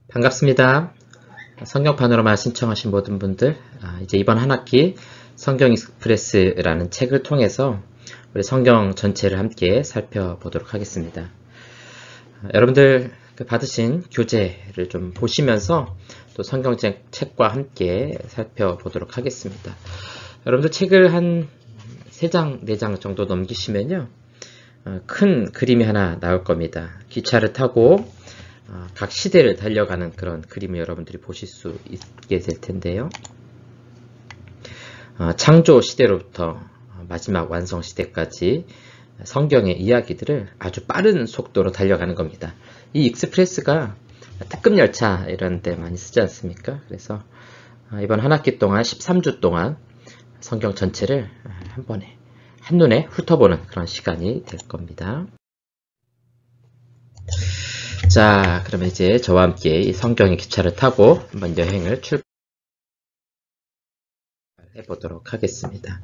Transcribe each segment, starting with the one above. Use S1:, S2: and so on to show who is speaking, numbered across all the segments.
S1: 반갑습니다. 성경 파노라마 신청하신 모든 분들, 이제 이번 한 학기 성경 익스프레스라는 책을 통해서 우리 성경 전체를 함께 살펴보도록 하겠습니다. 여러분들 받으신 교재를 좀 보시면서 또 성경책과 함께 살펴보도록 하겠습니다. 여러분들 책을 한 3장, 4장 정도 넘기시면요, 큰 그림이 하나 나올 겁니다. 기차를 타고 각 시대를 달려가는 그런 그림을 여러분들이 보실 수 있게 될 텐데요. 창조 시대로부터 마지막 완성 시대까지 성경의 이야기들을 아주 빠른 속도로 달려가는 겁니다. 이 익스프레스가 특급 열차 이런 데 많이 쓰지 않습니까? 그래서 이번 한 학기 동안 13주 동안 성경 전체를 한 번에 한눈에 훑어보는 그런 시간이 될 겁니다. 자, 그러면 이제 저와 함께 이 성경의 기차를 타고 한번 여행을 출발해 보도록 하겠습니다.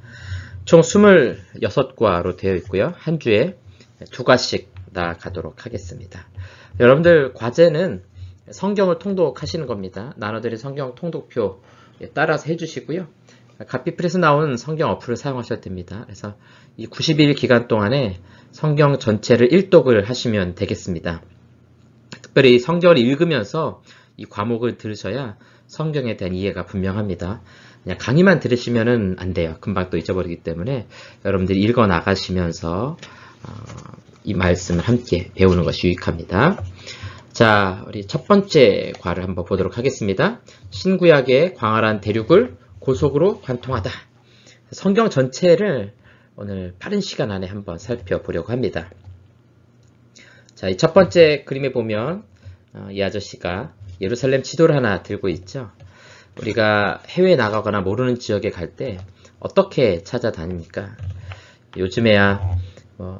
S1: 총 26과로 되어 있고요. 한 주에 2과씩 나아가도록 하겠습니다. 여러분들 과제는 성경을 통독하시는 겁니다. 나눠드린 성경 통독표 따라서 해주시고요. 갓비플에서 나온 성경 어플을 사용하셔도 됩니다. 그래서 이 90일 기간 동안에 성경 전체를 일독을 하시면 되겠습니다. 특별히 성경을 읽으면서 이 과목을 들으셔야 성경에 대한 이해가 분명합니다. 그냥 강의만 들으시면 안 돼요. 금방 또 잊어버리기 때문에 여러분들이 읽어 나가시면서 이 말씀을 함께 배우는 것이 유익합니다. 자, 우리 첫 번째 과를 한번 보도록 하겠습니다. 신구약의 광활한 대륙을 고속으로 관통하다. 성경 전체를 오늘 빠른 시간 안에 한번 살펴보려고 합니다. 자, 이 첫 번째 그림에 보면 이 아저씨가 예루살렘 지도를 하나 들고 있죠. 우리가 해외에 나가거나 모르는 지역에 갈 때 어떻게 찾아다닙니까? 요즘에야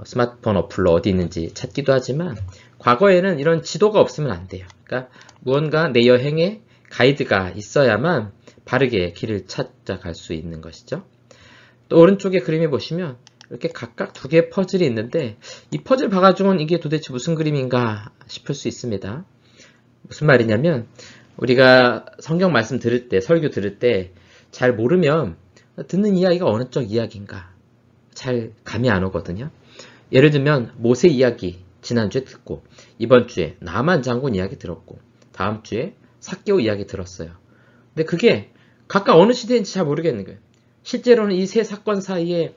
S1: 스마트폰 어플로 어디 있는지 찾기도 하지만 과거에는 이런 지도가 없으면 안 돼요. 그러니까 무언가 내 여행에 가이드가 있어야만 바르게 길을 찾아갈 수 있는 것이죠. 또 오른쪽에 그림에 보시면 이렇게 각각 2개의 퍼즐이 있는데 이 퍼즐 봐가지고는 이게 도대체 무슨 그림인가 싶을 수 있습니다. 무슨 말이냐면 우리가 성경 말씀 들을 때, 설교 들을 때 잘 모르면 듣는 이야기가 어느 쪽 이야기인가 잘 감이 안 오거든요. 예를 들면 모세 이야기 지난주에 듣고 이번 주에 나만 장군 이야기 들었고 다음 주에 삭개오 이야기 들었어요. 근데 그게 각각 어느 시대인지 잘 모르겠는 거예요. 실제로는 이 세 사건 사이에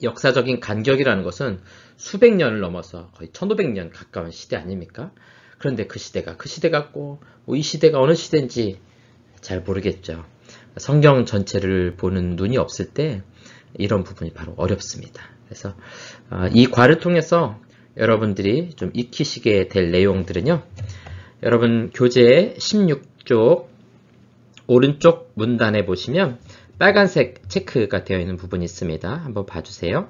S1: 역사적인 간격이라는 것은 수백 년을 넘어서 거의 1500년 가까운 시대 아닙니까? 그런데 그 시대가 그 시대 같고 이 시대가 어느 시대인지 잘 모르겠죠. 성경 전체를 보는 눈이 없을 때 이런 부분이 바로 어렵습니다. 그래서 이 과를 통해서 여러분들이 좀 익히시게 될 내용들은요. 여러분 교재 16쪽 오른쪽 문단에 보시면 빨간색 체크가 되어 있는 부분이 있습니다. 한번 봐주세요.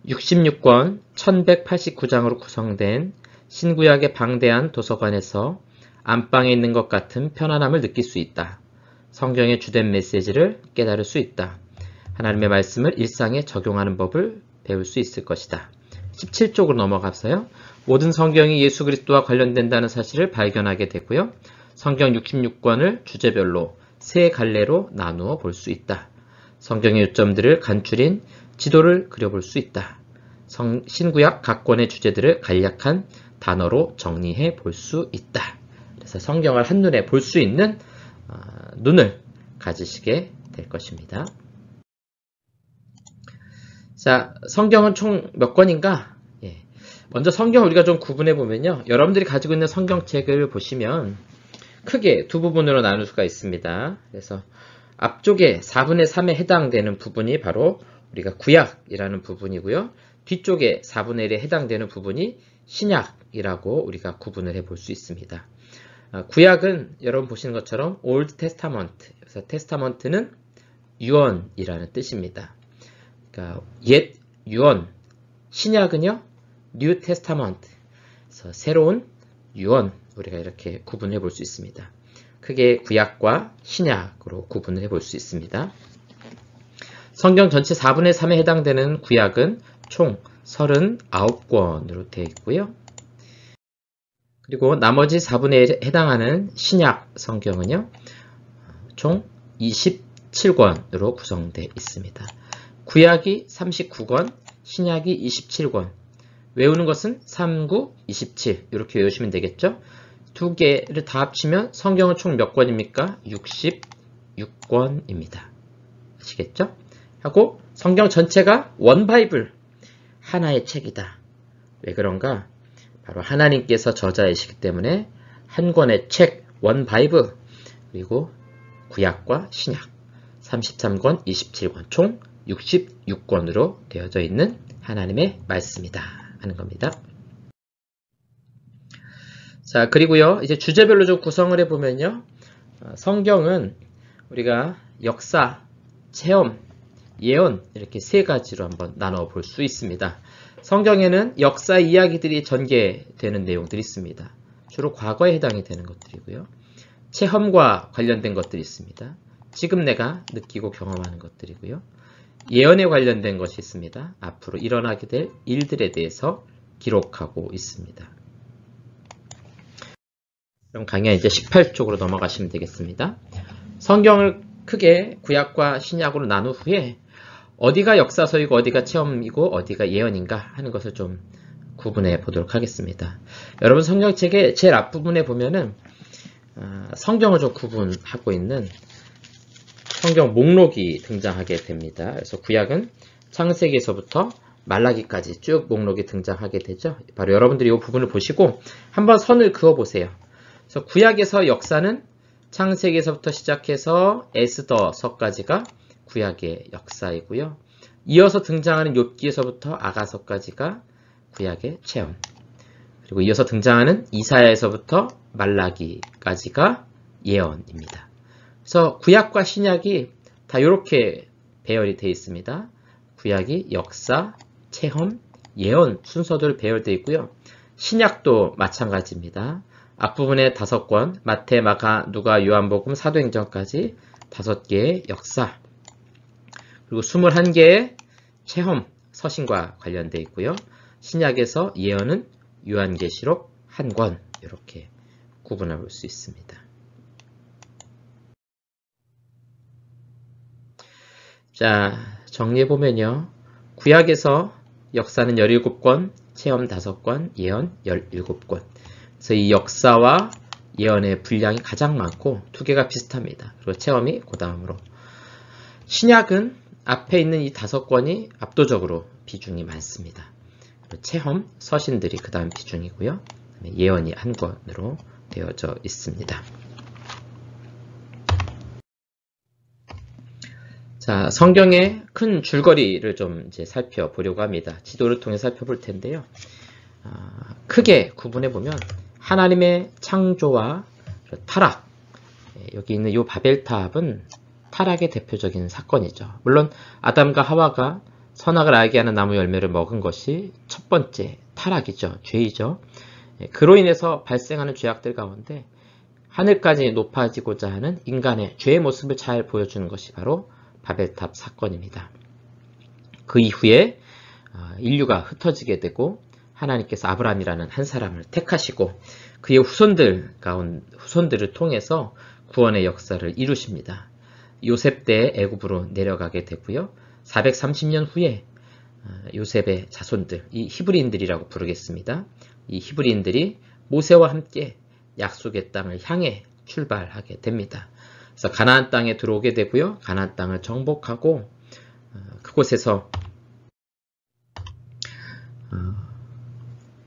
S1: 66권 1189장으로 구성된 신구약의 방대한 도서관에서 안방에 있는 것 같은 편안함을 느낄 수 있다. 성경의 주된 메시지를 깨달을 수 있다. 하나님의 말씀을 일상에 적용하는 법을 배울 수 있을 것이다. 17쪽으로 넘어가서요. 모든 성경이 예수 그리스도와 관련된다는 사실을 발견하게 되고요. 성경 66권을 주제별로 3갈래로 나누어 볼 수 있다. 성경의 요점들을 간추린 지도를 그려볼 수 있다. 신구약 각 권의 주제들을 간략한 단어로 정리해 볼 수 있다. 그래서 성경을 한눈에 볼 수 있는 눈을 가지시게 될 것입니다. 자, 성경은 총 몇 권인가? 먼저 성경을 우리가 좀 구분해 보면요. 여러분들이 가지고 있는 성경책을 보시면 크게 2부분으로 나눌 수가 있습니다. 그래서 앞쪽에 4분의 3에 해당되는 부분이 바로 우리가 구약이라는 부분이고요. 뒤쪽에 4분의 1에 해당되는 부분이 신약이라고 우리가 구분을 해볼 수 있습니다. 구약은 여러분 보시는 것처럼 올드 테스타먼트, 그래서 테스타먼트는 유언이라는 뜻입니다. 그러니까 옛 유언, 신약은요 뉴 테스타먼트, 그래서 새로운 유언, 우리가 이렇게 구분해 볼 수 있습니다. 크게 구약과 신약으로 구분을 해볼 수 있습니다. 성경 전체 4분의 3에 해당되는 구약은 총 39권으로 되어 있고요. 그리고 나머지 4분의 1에 해당하는 신약 성경은요, 총 27권으로 구성되어 있습니다. 구약이 39권, 신약이 27권. 외우는 것은 3, 9, 27 이렇게 외우시면 되겠죠? 두 개를 다 합치면 성경은 총 몇 권입니까? 66권입니다. 아시겠죠? 하고 성경 전체가 원 바이블, 하나의 책이다. 왜 그런가? 바로 하나님께서 저자이시기 때문에 한 권의 책, 원 바이블, 그리고 구약과 신약 33권, 27권, 총 66권으로 되어져 있는 하나님의 말씀이다 하는 겁니다. 자, 그리고요, 이제 주제별로 좀 구성을 해보면요, 성경은 우리가 역사, 체험, 예언 이렇게 세 가지로 한번 나눠 볼 수 있습니다. 성경에는 역사 이야기들이 전개되는 내용들이 있습니다. 주로 과거에 해당이 되는 것들이고요. 체험과 관련된 것들이 있습니다. 지금 내가 느끼고 경험하는 것들이고요. 예언에 관련된 것이 있습니다. 앞으로 일어나게 될 일들에 대해서 기록하고 있습니다. 그럼 강의 이제 18쪽으로 넘어가시면 되겠습니다. 성경을 크게 구약과 신약으로 나눈 후에 어디가 역사서이고 어디가 체험이고 어디가 예언인가 하는 것을 좀 구분해 보도록 하겠습니다. 여러분 성경책의 제일 앞부분에 보면은 성경을 좀 구분하고 있는 성경 목록이 등장하게 됩니다. 그래서 구약은 창세기에서부터 말라기까지 쭉 목록이 등장하게 되죠. 바로 여러분들이 이 부분을 보시고 한번 선을 그어 보세요. 그래서 구약에서 역사는 창세기에서부터 시작해서 에스더서까지가 구약의 역사이고요. 이어서 등장하는 욥기에서부터 아가서까지가 구약의 체험. 그리고 이어서 등장하는 이사야에서부터 말라기까지가 예언입니다. 그래서 구약과 신약이 다 이렇게 배열이 되어 있습니다. 구약이 역사, 체험, 예언 순서대로 배열되어 있고요. 신약도 마찬가지입니다. 앞부분에 5권, 마태, 마가, 누가, 요한복음, 사도행전까지 5개의 역사, 그리고 21개의 체험, 서신과 관련되어 있고요. 신약에서 예언은 요한계시록 1권 이렇게 구분해 볼 수 있습니다. 자, 정리해보면요. 구약에서 역사는 17권, 체험 5권, 예언 17권. 그래서 이 역사와 예언의 분량이 가장 많고 두 개가 비슷합니다. 그리고 체험이 그 다음으로. 신약은 앞에 있는 이 5권이 압도적으로 비중이 많습니다. 그리고 체험, 서신들이 그 다음 비중이고요. 예언이 1권으로 되어져 있습니다. 자, 성경의 큰 줄거리를 좀 이제 살펴보려고 합니다. 지도를 통해 살펴볼 텐데요. 크게 구분해보면 하나님의 창조와 타락, 여기 있는 이 바벨탑은 타락의 대표적인 사건이죠. 물론 아담과 하와가 선악을 알게 하는 나무 열매를 먹은 것이 첫 번째 타락이죠. 죄이죠. 그로 인해서 발생하는 죄악들 가운데 하늘까지 높아지고자 하는 인간의 죄의 모습을 잘 보여주는 것이 바로 바벨탑 사건입니다. 그 이후에 인류가 흩어지게 되고 하나님께서 아브라함이라는 한 사람을 택하시고 그의 후손들을 통해서 구원의 역사를 이루십니다. 요셉 때 애굽으로 내려가게 되고요. 430년 후에 요셉의 자손들, 이 히브리인들이라고 부르겠습니다. 이 히브리인들이 모세와 함께 약속의 땅을 향해 출발하게 됩니다. 그래서 가나안 땅에 들어오게 되고요. 가나안 땅을 정복하고 그곳에서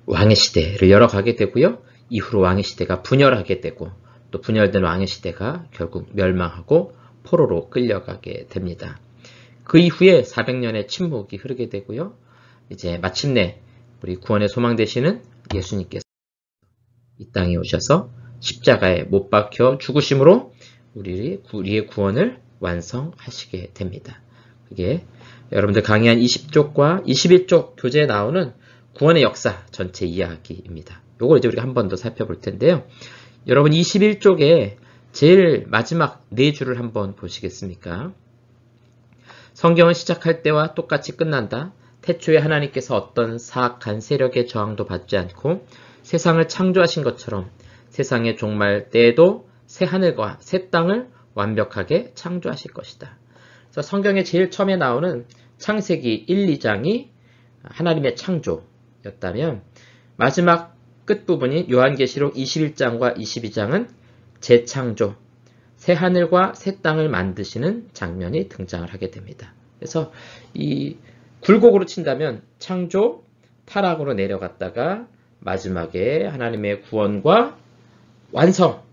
S1: 왕의 시대를 열어가게 되고요. 이후로 왕의 시대가 분열하게 되고 또 분열된 왕의 시대가 결국 멸망하고 포로로 끌려가게 됩니다. 그 이후에 400년의 침묵이 흐르게 되고요. 이제 마침내 우리 구원의 소망 되시는 예수님께서 이 땅에 오셔서 십자가에 못 박혀 죽으심으로 우리의 구원을 완성하시게 됩니다. 그게 여러분들 강의 한 20쪽과 21쪽 교재에 나오는 구원의 역사 전체 이야기입니다. 요걸 이제 우리가 한 번 더 살펴볼 텐데요. 여러분 21쪽에 제일 마지막 4줄을 한번 보시겠습니까? 성경은 시작할 때와 똑같이 끝난다. 태초에 하나님께서 어떤 사악한 세력의 저항도 받지 않고 세상을 창조하신 것처럼 세상의 종말 때에도 새 하늘과 새 땅을 완벽하게 창조하실 것이다. 그래서 성경에 제일 처음에 나오는 창세기 1, 2장이 하나님의 창조였다면 마지막 끝부분인 요한계시록 21장과 22장은 재창조, 새 하늘과 새 땅을 만드시는 장면이 등장을 하게 됩니다. 그래서 이 굴곡으로 친다면 창조, 타락으로 내려갔다가 마지막에 하나님의 구원과 완성,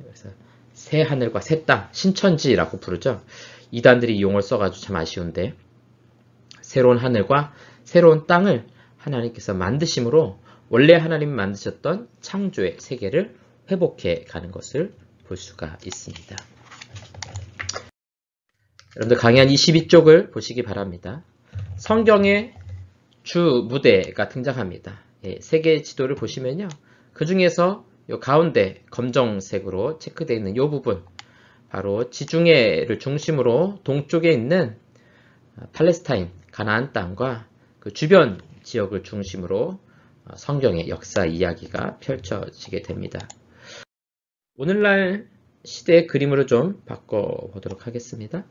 S1: 그래서 새 하늘과 새 땅, 신천지라고 부르죠. 이단들이 이 용어를 써가지고 참 아쉬운데 새로운 하늘과 새로운 땅을 하나님께서 만드심으로 원래 하나님이 만드셨던 창조의 세계를 회복해 가는 것을 볼 수가 있습니다. 여러분들 강의 한 22쪽을 보시기 바랍니다. 성경의 주 무대가 등장합니다. 세계 지도를 보시면요. 그 중에서 이 가운데 검정색으로 체크되어 있는 이 부분, 바로 지중해를 중심으로 동쪽에 있는 팔레스타인, 가나안 땅과 그 주변 지역을 중심으로 성경의 역사 이야기가 펼쳐지게 됩니다. 오늘날 시대의 그림으로 좀 바꿔보도록 하겠습니다.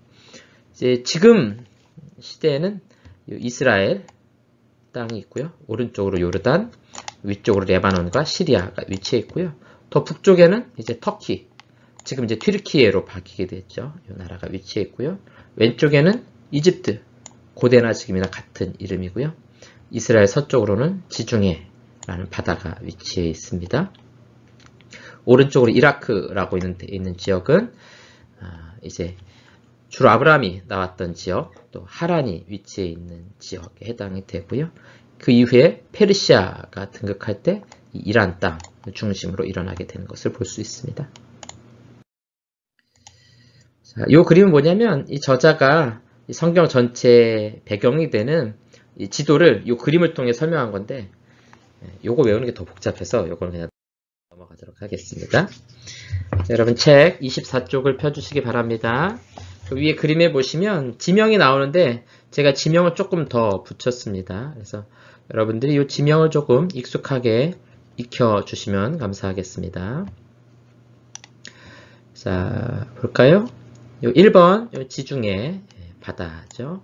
S1: 이제 지금 시대에는 이스라엘 땅이 있고요. 오른쪽으로 요르단, 위쪽으로 레바논과 시리아가 위치해 있고요. 더 북쪽에는 이제 터키, 지금 이제 튀르키예로 바뀌게 됐죠. 이 나라가 위치해 있고요. 왼쪽에는 이집트, 고대나 지금이나 같은 이름이고요. 이스라엘 서쪽으로는 지중해라는 바다가 위치해 있습니다. 오른쪽으로 이라크라고 있는 지역은 이제 주로 아브라함이 나왔던 지역, 또 하란이 위치해 있는 지역에 해당이 되고요. 그 이후에 페르시아가 등극할 때 이란 땅 중심으로 일어나게 되는 것을 볼 수 있습니다. 자, 이 그림은 뭐냐면 이 저자가 이 성경 전체 배경이 되는 이 지도를 이 그림을 통해 설명한 건데 요거 외우는 게 더 복잡해서 요거는 그냥 넘어가도록 하겠습니다. 자, 여러분 책 24쪽을 펴주시기 바랍니다. 그 위에 그림에 보시면 지명이 나오는데 제가 지명을 조금 더 붙였습니다. 그래서 여러분들이 이 지명을 조금 익숙하게 익혀주시면 감사하겠습니다. 자, 볼까요? 요 1번 요 지중해 바다죠.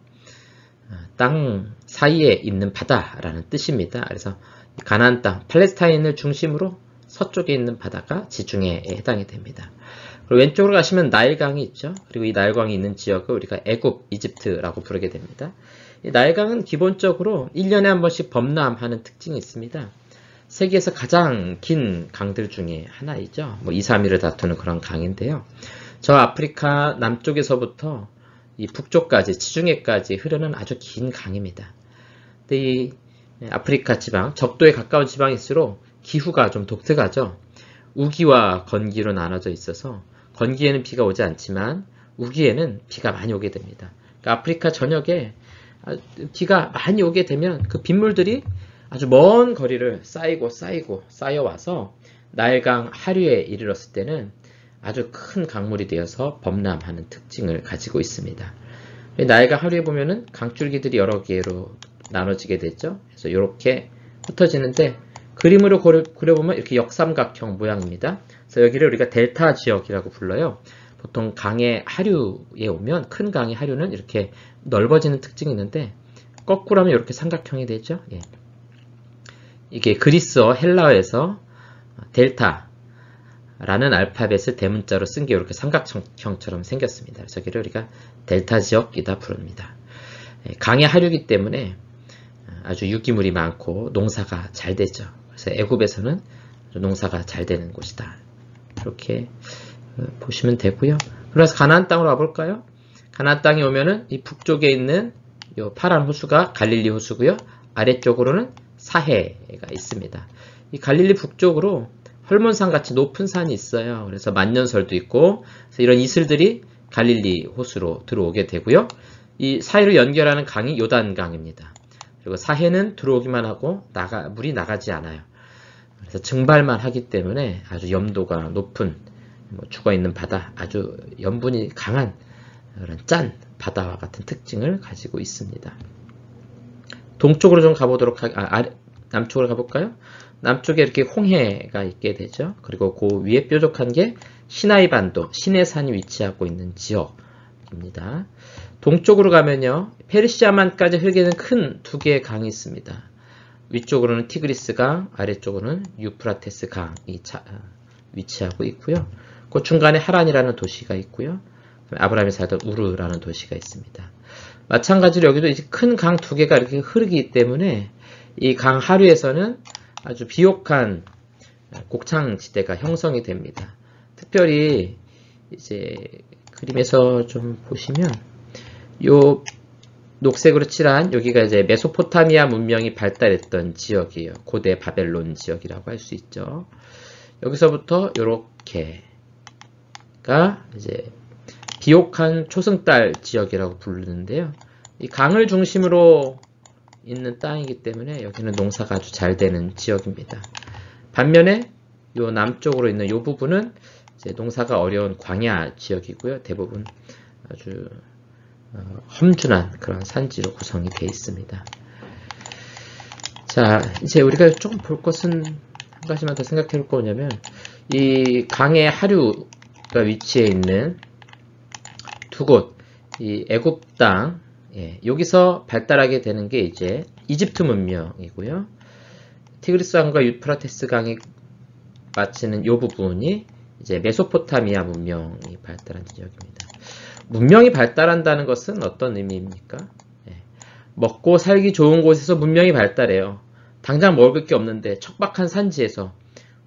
S1: 땅 사이에 있는 바다라는 뜻입니다. 그래서 가나안 땅, 팔레스타인을 중심으로 서쪽에 있는 바다가 지중해에 해당이 됩니다. 그리고 왼쪽으로 가시면 나일강이 있죠. 그리고 이 나일강이 있는 지역을 우리가 애굽, 이집트라고 부르게 됩니다. 이 나일강은 기본적으로 1년에 한 번씩 범람하는 특징이 있습니다. 세계에서 가장 긴 강들 중에 하나이죠. 2, 3일을 다투는 그런 강인데요. 저 아프리카 남쪽에서부터 이 북쪽까지, 지중해까지 흐르는 아주 긴 강입니다. 근데 이 아프리카 지방, 적도에 가까운 지방일수록 기후가 좀 독특하죠. 우기와 건기로 나눠져 있어서 건기에는 비가 오지 않지만 우기에는 비가 많이 오게 됩니다. 그러니까 아프리카 전역에 비가 많이 오게 되면 그 빗물들이 아주 먼 거리를 쌓여와서 나일강 하류에 이르렀을 때는 아주 큰 강물이 되어서 범람하는 특징을 가지고 있습니다. 나일강 하류에 보면은 강줄기들이 여러 개로 나눠지게 되죠. 그래서 이렇게 흩어지는데 그림으로 그려보면 이렇게 역삼각형 모양입니다. 그래서 여기를 우리가 델타 지역이라고 불러요. 보통 강의 하류에 오면 큰 강의 하류는 이렇게 넓어지는 특징이 있는데 거꾸로 하면 이렇게 삼각형이 되죠. 예. 이게 그리스어 헬라어에서 델타라는 알파벳을 대문자로 쓴 게 이렇게 삼각형처럼 생겼습니다. 그래서 여기를 우리가 델타 지역이다 부릅니다. 강의 하류이기 때문에 아주 유기물이 많고 농사가 잘 되죠. 그래서 애굽에서는 농사가 잘 되는 곳이다. 이렇게 보시면 되고요. 그래서 가나안 땅으로 와볼까요? 가나안 땅에 오면은 이 북쪽에 있는 이 파란 호수가 갈릴리 호수고요. 아래쪽으로는 사해가 있습니다. 이 갈릴리 북쪽으로 헐몬산 같이 높은 산이 있어요. 그래서 만년설도 있고, 그래서 이런 이슬들이 갈릴리 호수로 들어오게 되고요. 이 사해로 연결하는 강이 요단강입니다. 그리고 사해는 들어오기만 하고 물이 나가지 않아요. 그래서 증발만 하기 때문에 아주 염도가 높은 죽어있는 바다, 아주 염분이 강한 그런 짠 바다와 같은 특징을 가지고 있습니다. 동쪽으로 좀 가보도록 남쪽으로 가볼까요? 남쪽에 이렇게 홍해가 있게 되죠. 그리고 그 위에 뾰족한 게 시나이 반도, 시내산이 위치하고 있는 지역입니다. 동쪽으로 가면요, 페르시아만까지 흐르게 되는 큰 두 개의 강이 있습니다. 위쪽으로는 티그리스 강, 아래쪽으로는 유프라테스 강이 위치하고 있고요. 그 중간에 하란이라는 도시가 있고요. 아브라함이 살던 우르라는 도시가 있습니다. 마찬가지로 여기도 이제 큰 강 두 개가 이렇게 흐르기 때문에 이 강 하류에서는 아주 비옥한 곡창지대가 형성이 됩니다. 특별히 이제 그림에서 좀 보시면 요 녹색으로 칠한 여기가 이제 메소포타미아 문명이 발달했던 지역이에요. 고대 바벨론 지역이라고 할 수 있죠. 여기서부터 요렇게가 이제 비옥한 초승달 지역이라고 부르는데요. 이 강을 중심으로 있는 땅이기 때문에 여기는 농사가 아주 잘 되는 지역입니다. 반면에 요 남쪽으로 있는 요 부분은 이제 농사가 어려운 광야 지역이고요. 대부분 아주 험준한 그런 산지로 구성이 되어 있습니다. 자, 이제 우리가 조금 볼 것은 한 가지만 더 생각해 볼 거냐면 이 강의 하류가 위치해 있는 두 곳, 이 애굽 땅, 여기서 발달하게 되는 게 이제 이집트 문명이고요. 티그리스 강과 유프라테스 강이 마치는 이 부분이 이제 메소포타미아 문명이 발달한 지역입니다. 문명이 발달한다는 것은 어떤 의미입니까? 먹고 살기 좋은 곳에서 문명이 발달해요. 당장 먹을 게 없는데 척박한 산지에서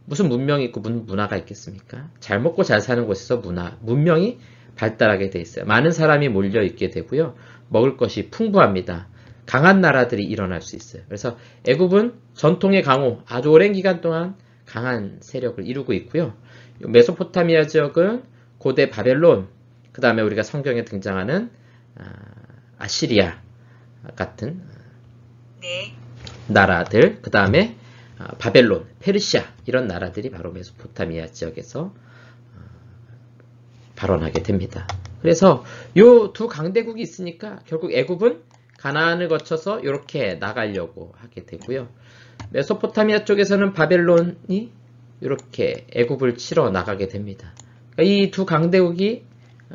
S1: 무슨 문명이 있고 문화가 있겠습니까? 잘 먹고 잘 사는 곳에서 문명이 발달하게 돼 있어요. 많은 사람이 몰려 있게 되고요. 먹을 것이 풍부합니다. 강한 나라들이 일어날 수 있어요. 그래서 애굽은 전통의 강호, 아주 오랜 기간 동안 강한 세력을 이루고 있고요. 메소포타미아 지역은 고대 바벨론, 그 다음에 우리가 성경에 등장하는 아시리아 같은 나라들, 그 다음에 바벨론, 페르시아 이런 나라들이 바로 메소포타미아 지역에서 발원하게 됩니다. 그래서 요 두 강대국이 있으니까 결국 애굽은 가나안을 거쳐서 이렇게 나가려고 하게 되고요. 메소포타미아 쪽에서는 바벨론이 이렇게 애굽을 치러 나가게 됩니다. 이 두 강대국이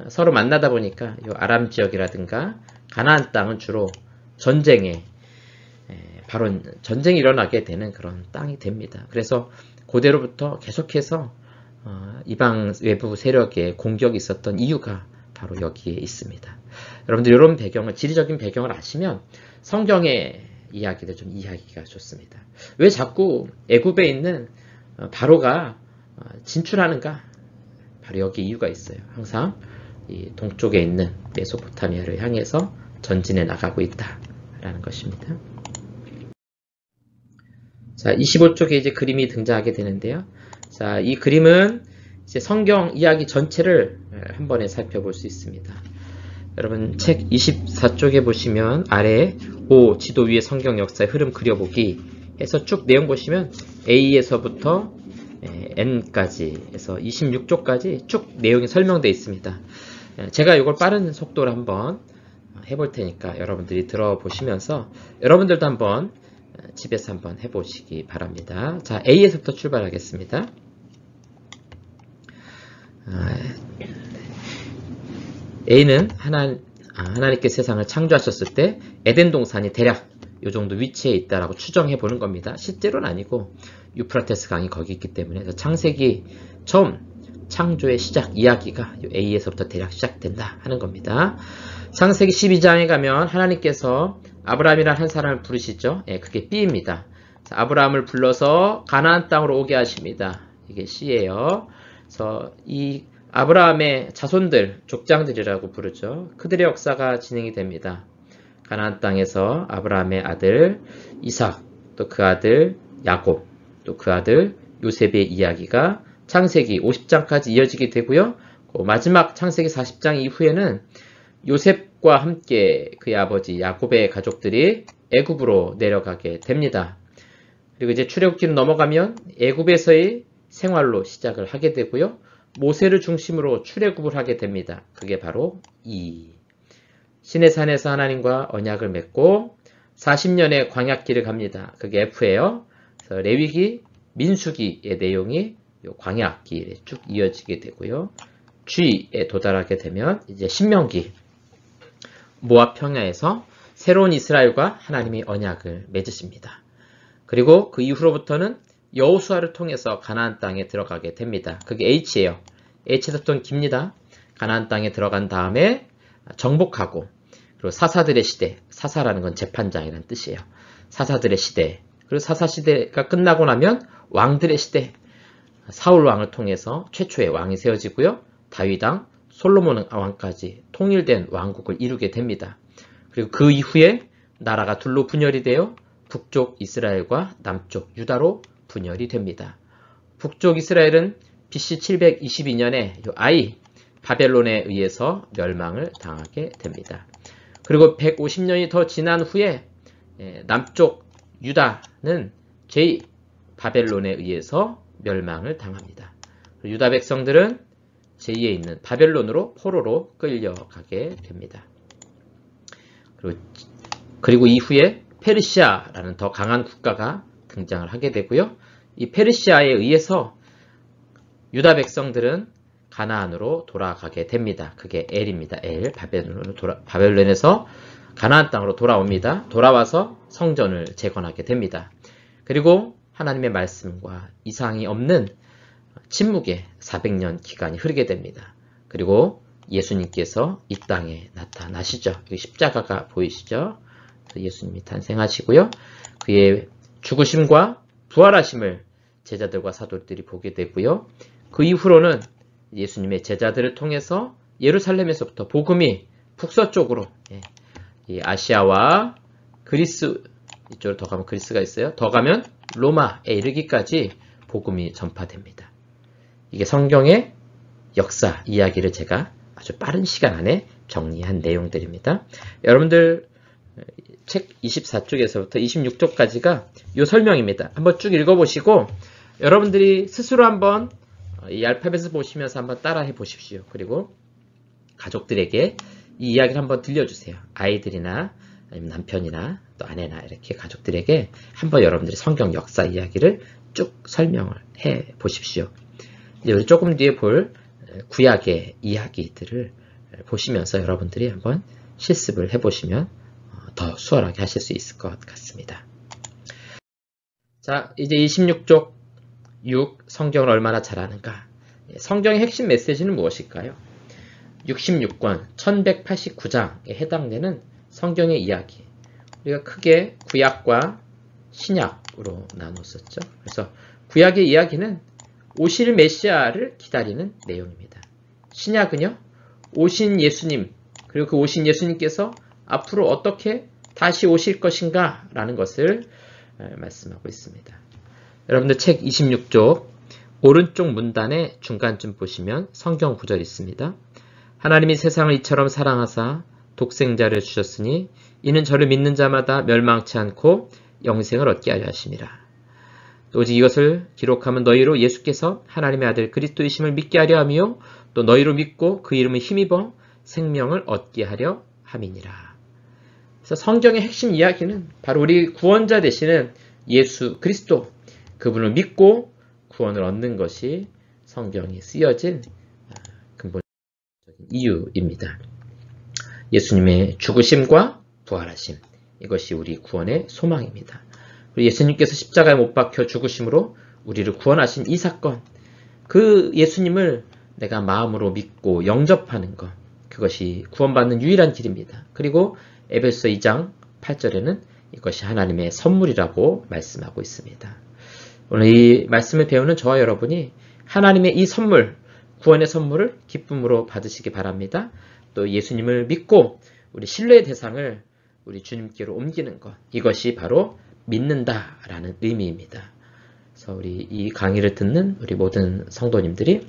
S1: 서로 만나다 보니까 요 아람 지역이라든가 가나안 땅은 주로 전쟁이 일어나게 되는 그런 땅이 됩니다. 그래서 고대로부터 계속해서 이방 외부 세력의 공격이 있었던 이유가 바로 여기에 있습니다. 여러분들 이런 배경을, 지리적인 배경을 아시면 성경의 이야기를 좀 이해하기가 좋습니다. 왜 자꾸 애굽에 있는 바로가 진출하는가? 바로 여기 이유가 있어요. 항상 이 동쪽에 있는 메소포타미아를 향해서 전진해 나가고 있다라는 것입니다. 자, 25쪽에 이제 그림이 등장하게 되는데요. 자, 이 그림은 이제 성경 이야기 전체를 한 번에 살펴볼 수 있습니다. 여러분 책 24쪽에 보시면 아래에 지도 위에 성경 역사의 흐름 그려보기 해서 쭉 내용 보시면 A에서부터 N까지 해서 26쪽까지 쭉 내용이 설명되어 있습니다. 제가 이걸 빠른 속도로 한번 해볼 테니까 여러분들이 들어보시면서 여러분들도 한번 집에서 한번 해보시기 바랍니다. 자, A에서부터 출발하겠습니다. A는 하나님께 세상을 창조하셨을 때 에덴 동산이 대략 이 정도 위치에 있다라고 추정해 보는 겁니다. 실제로는 아니고 유프라테스 강이 거기 있기 때문에 창세기 처음 창조의 시작 이야기가 A에서부터 대략 시작된다 하는 겁니다. 창세기 12장에 가면 하나님께서 아브라함이라는 한 사람을 부르시죠. 그게 B입니다. 아브라함을 불러서 가나안 땅으로 오게 하십니다. 이게 C예요. 그래서 이 아브라함의 자손들, 족장들이라고 부르죠. 그들의 역사가 진행이 됩니다. 가나안 땅에서 아브라함의 아들 이삭, 또 그 아들 야곱, 또 그 아들 요셉의 이야기가 창세기 50장까지 이어지게 되고요. 마지막 창세기 40장 이후에는 요셉과 함께 그의 아버지 야곱의 가족들이 애굽으로 내려가게 됩니다. 그리고 이제 출애굽기로 넘어가면 애굽에서의 생활로 시작을 하게 되고요. 모세를 중심으로 출애굽을 하게 됩니다. 그게 바로 시내산에서 하나님과 언약을 맺고 40년의 광야길을 갑니다. 그게 F예요. 그래서 레위기 민수기의 내용이 요 광야기에 쭉 이어지게 되고요. G에 도달하게 되면 이제 신명기 모압 평야에서 새로운 이스라엘과 하나님이 언약을 맺으십니다. 그리고 그 이후로부터는 여호수아를 통해서 가나안 땅에 들어가게 됩니다. 그게 H예요. H에서 좀 깁니다. 가나안 땅에 들어간 다음에 정복하고 그리고 사사들의 시대, 사사라는 건 재판장이라는 뜻이에요. 사사들의 시대, 그리고 사사 시대가 끝나고 나면 왕들의 시대, 사울 왕을 통해서 최초의 왕이 세워지고요. 다윗 왕, 솔로몬 왕까지 통일된 왕국을 이루게 됩니다. 그리고 그 이후에 나라가 둘로 분열이 되어 북쪽 이스라엘과 남쪽 유다로 분열이 됩니다. 북쪽 이스라엘은 BC 722년에 아이 바벨론에 의해서 멸망을 당하게 됩니다. 그리고 150년이 더 지난 후에 남쪽 유다는 제 바벨론에 의해서 멸망을 당합니다. 유다 백성들은 제2에 있는 바벨론으로 포로로 끌려가게 됩니다. 그리고 이후에 페르시아라는 더 강한 국가가 등장을 하게 되고요. 이 페르시아에 의해서 유다 백성들은 가나안으로 돌아가게 됩니다. 그게 엘입니다. 엘, 바벨론에서 가나안 땅으로 돌아옵니다. 돌아와서 성전을 재건하게 됩니다. 그리고 하나님의 말씀과 이상이 없는 침묵의 400년 기간이 흐르게 됩니다. 그리고 예수님께서 이 땅에 나타나시죠. 여기 십자가가 보이시죠? 예수님이 탄생하시고요. 그의 죽으심과 부활하심을 제자들과 사도들이 보게 되고요. 그 이후로는 예수님의 제자들을 통해서 예루살렘에서부터 복음이 북서쪽으로 이 아시아와 그리스, 이쪽으로 더 가면 그리스가 있어요. 더 가면 로마에 이르기까지 복음이 전파됩니다. 이게 성경의 역사 이야기를 제가 아주 빠른 시간 안에 정리한 내용들입니다. 여러분들 책 24쪽에서부터 26쪽까지가 이 설명입니다. 한번 쭉 읽어보시고 여러분들이 스스로 한번 이 알파벳을 보시면서 한번 따라해 보십시오. 그리고 가족들에게 이 이야기를 한번 들려주세요. 아이들이나 아니면 남편이나 또 아내나 이렇게 가족들에게 한번 여러분들이 성경 역사 이야기를 쭉 설명을 해 보십시오. 이제 우리 조금 뒤에 볼 구약의 이야기들을 보시면서 여러분들이 한번 실습을 해보시면 더 수월하게 하실 수 있을 것 같습니다. 자, 이제 26쪽 6 성경을 얼마나 잘 아는가? 성경의 핵심 메시지는 무엇일까요? 66권 1189장에 해당되는 성경의 이야기. 우리가 크게 구약과 신약으로 나눴었죠. 그래서 구약의 이야기는 오실 메시아를 기다리는 내용입니다. 신약은요, 오신 예수님, 그리고 그 오신 예수님께서 앞으로 어떻게 다시 오실 것인가 라는 것을 말씀하고 있습니다. 여러분들 책 26쪽 오른쪽 문단의 중간쯤 보시면 성경 구절이 있습니다. 하나님이 세상을 이처럼 사랑하사 독생자를 주셨으니 이는 저를 믿는 자마다 멸망치 않고 영생을 얻게 하려 하심이라. 오직 이것을 기록하면 너희로 예수께서 하나님의 아들 그리스도이심을 믿게 하려 하며 또 너희로 믿고 그 이름을 힘입어 생명을 얻게 하려 함이니라. 그래서 성경의 핵심 이야기는 바로 우리 구원자 되시는 예수 그리스도, 그분을 믿고 구원을 얻는 것이 성경이 쓰여진 근본적인 이유입니다. 예수님의 죽으심과 부활하심, 이것이 우리 구원의 소망입니다. 예수님께서 십자가에 못 박혀 죽으심으로 우리를 구원하신 이 사건, 그 예수님을 내가 마음으로 믿고 영접하는 것, 그것이 구원받는 유일한 길입니다. 그리고 에베소 2장 8절에는 이것이 하나님의 선물이라고 말씀하고 있습니다. 오늘 이 말씀을 배우는 저와 여러분이 하나님의 이 선물, 구원의 선물을 기쁨으로 받으시기 바랍니다. 또 예수님을 믿고 우리 신뢰의 대상을 우리 주님께로 옮기는 것, 이것이 바로 믿는다라는 의미입니다. 그래서 우리 이 강의를 듣는 우리 모든 성도님들이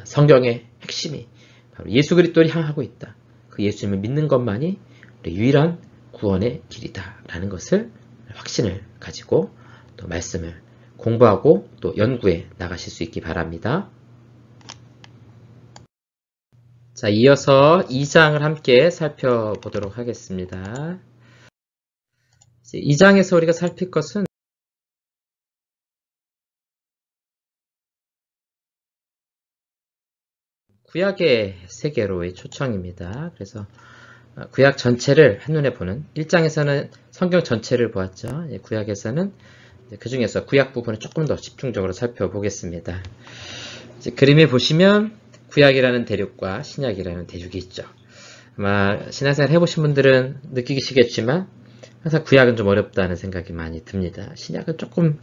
S1: 성경의 핵심이 바로 예수 그리스도를 향하고 있다. 그 예수님을 믿는 것만이 우리 유일한 구원의 길이다라는 것을 확신을 가지고 또 말씀을 공부하고 또 연구해 나가실 수 있기 바랍니다. 자, 이어서 2장을 함께 살펴보도록 하겠습니다. 2장에서 우리가 살필 것은 구약의 세계로의 초청입니다. 그래서 구약 전체를 한눈에 보는 1장에서는 성경 전체를 보았죠. 구약에서는 그 중에서 구약 부분을 조금 더 집중적으로 살펴보겠습니다. 그림에 보시면 구약이라는 대륙과 신약이라는 대륙이 있죠. 아마 신앙생활 해보신 분들은 느끼시겠지만 항상 구약은 좀 어렵다는 생각이 많이 듭니다. 신약은 조금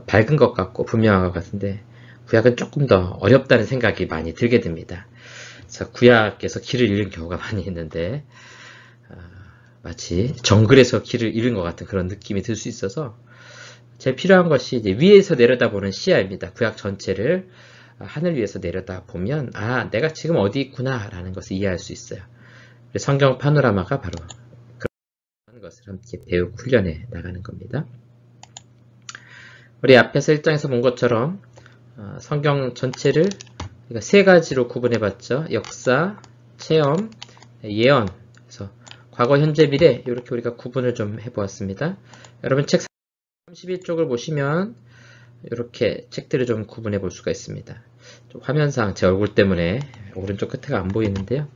S1: 밝은 것 같고 분명한 것 같은데 구약은 조금 더 어렵다는 생각이 많이 들게 됩니다. 그래서 구약에서 길을 잃은 경우가 많이 있는데 마치 정글에서 길을 잃은 것 같은 그런 느낌이 들 수 있어서 제일 필요한 것이 이제 위에서 내려다보는 시야입니다. 구약 전체를 하늘 위에서 내려다보면 내가 지금 어디 있구나 라는 것을 이해할 수 있어요. 성경 파노라마가 바로 그런 것을 함께 배우고 훈련해 나가는 겁니다. 우리 앞에서 1장에서 본 것처럼 성경 전체를 세 가지로 구분해 봤죠. 역사, 체험, 예언. 그래서 과거, 현재, 미래 이렇게 우리가 구분을 좀 해보았습니다. 여러분 책 31쪽을 보시면 이렇게 책들을 좀 구분해 볼 수가 있습니다. 좀 화면상 제 얼굴 때문에 오른쪽 끝에가 안 보이는데요.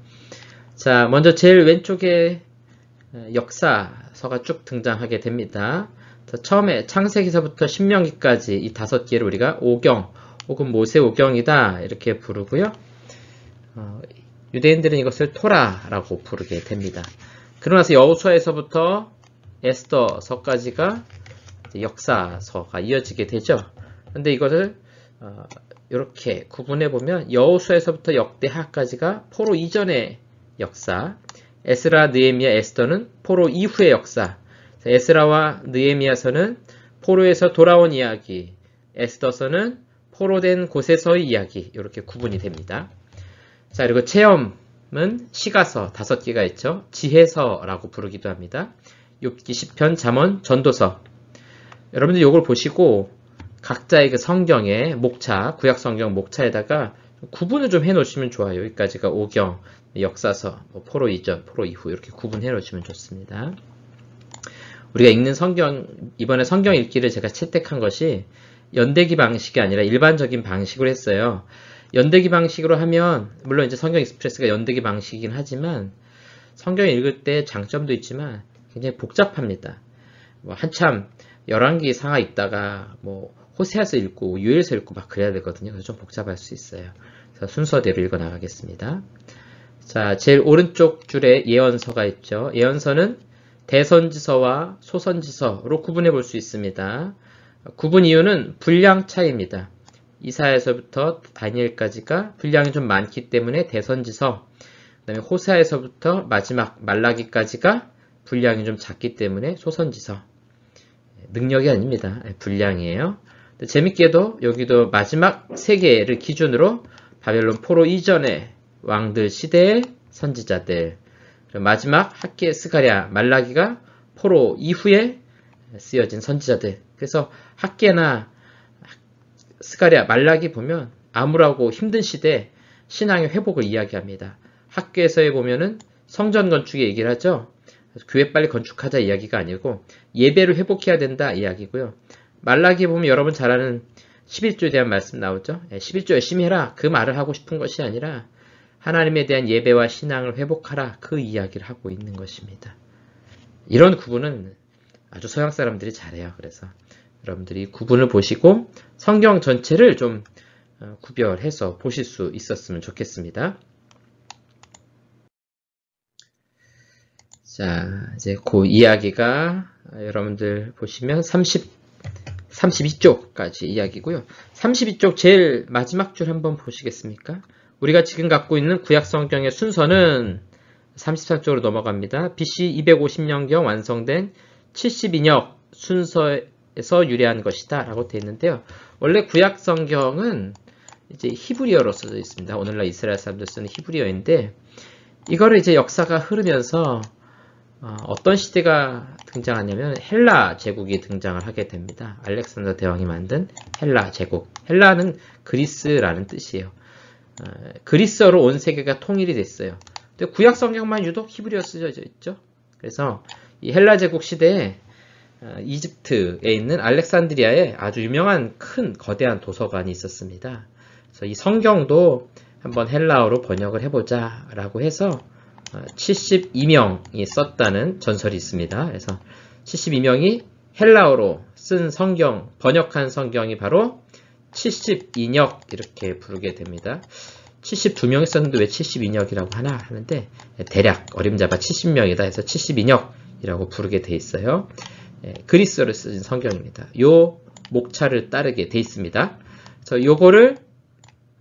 S1: 자, 먼저 제일 왼쪽에 역사서가 쭉 등장하게 됩니다. 처음에 창세기서부터 신명기까지 이 5개를 우리가 오경 혹은 모세오경이다 이렇게 부르고요. 유대인들은 이것을 토라라고 부르게 됩니다. 그러고 나서 여호수아에서부터 에스더서까지가 역사서가 이어지게 되죠. 그런데 이것을 이렇게 구분해 보면 여호수아에서부터 역대하까지가 포로 이전의 역사, 에스라, 느헤미야, 에스더는 포로 이후의 역사, 에스라와 느헤미야서는 포로에서 돌아온 이야기, 에스더서는 포로된 곳에서의 이야기 이렇게 구분이 됩니다. 자, 그리고 체험은 시가서 5개가 있죠. 지혜서라고 부르기도 합니다. 욥기, 시편, 잠언, 전도서. 여러분들 이걸 보시고 각자의 그 성경의 목차, 구약 성경 목차에다가 구분을 좀 해놓으시면 좋아요. 여기까지가 오경, 역사서, 포로 이전, 포로 이후 이렇게 구분해 놓으시면 좋습니다. 우리가 읽는 성경, 이번에 성경 읽기를 제가 채택한 것이 연대기 방식이 아니라 일반적인 방식으로 했어요. 연대기 방식으로 하면 물론 이제 성경 익스프레스가 연대기 방식이긴 하지만 성경 읽을 때 장점도 있지만 굉장히 복잡합니다. 한참 열왕기 상하 읽다가 호세아서 읽고 유엘서 읽고 막 그래야 되거든요. 그래서 좀 복잡할 수 있어요. 그래서 순서대로 읽어 나가겠습니다. 자, 제일 오른쪽 줄에 예언서가 있죠. 예언서는 대선지서와 소선지서로 구분해 볼 수 있습니다. 구분 이유는 분량 차이입니다. 이사야서부터 다니엘까지가 분량이 좀 많기 때문에 대선지서, 그 다음에 호세아에서부터 마지막 말라기까지가 분량이 좀 작기 때문에 소선지서. 능력이 아닙니다. 분량이에요. 재밌게도 여기도 마지막 3개를 기준으로 바벨론 포로 이전의 왕들 시대의 선지자들, 마지막 학계, 스가랴, 말라기가 포로 이후에 쓰여진 선지자들. 그래서 학계나 스가랴, 말라기 보면 암울하고 힘든 시대 신앙의 회복을 이야기합니다. 학계에서에 보면은 성전 건축의 얘기를 하죠. 교회 빨리 건축하자 이야기가 아니고 예배를 회복해야 된다 이야기고요. 말라기 보면 여러분 잘 아는 11조에 대한 말씀 나오죠. 11조 열심히 해라 그 말을 하고 싶은 것이 아니라 하나님에 대한 예배와 신앙을 회복하라 그 이야기를 하고 있는 것입니다. 이런 구분은 아주 서양 사람들이 잘해요. 그래서 여러분들이 구분을 보시고 성경 전체를 좀 구별해서 보실 수 있었으면 좋겠습니다. 자, 이제 그 이야기가 여러분들 보시면 32쪽까지 이야기고요. 32쪽 제일 마지막 줄 한번 보시겠습니까? 우리가 지금 갖고 있는 구약 성경의 순서는 33쪽으로 넘어갑니다. BC 250년경 완성된 72역 순서에서 유래한 것이다 라고 되어 있는데요. 원래 구약 성경은 이제 히브리어로 써져 있습니다. 오늘날 이스라엘 사람들 쓰는 히브리어인데 이거를 이제 역사가 흐르면서 어떤 시대가 등장하냐면 헬라 제국이 등장을 하게 됩니다. 알렉산더 대왕이 만든 헬라 제국. 헬라는 그리스라는 뜻이에요. 그리스어로 온 세계가 통일이 됐어요. 근데 구약 성경만 유독 히브리어 쓰여져 있죠. 그래서 이 헬라 제국 시대에 이집트에 있는 알렉산드리아에 아주 유명한 큰 거대한 도서관이 있었습니다. 그래서 이 성경도 한번 헬라어로 번역을 해보자 라고 해서 72명이 썼다는 전설이 있습니다. 그래서 72명이 헬라어로 쓴 성경, 번역한 성경이 바로 72역 이렇게 부르게 됩니다. 72명이 썼는데 왜 72역이라고 하나 하는데 대략 어림잡아 70명이다 해서 72역이라고 부르게 돼 있어요. 그리스어를 쓴 성경입니다. 요 목차를 따르게 돼 있습니다. 그래서 요거를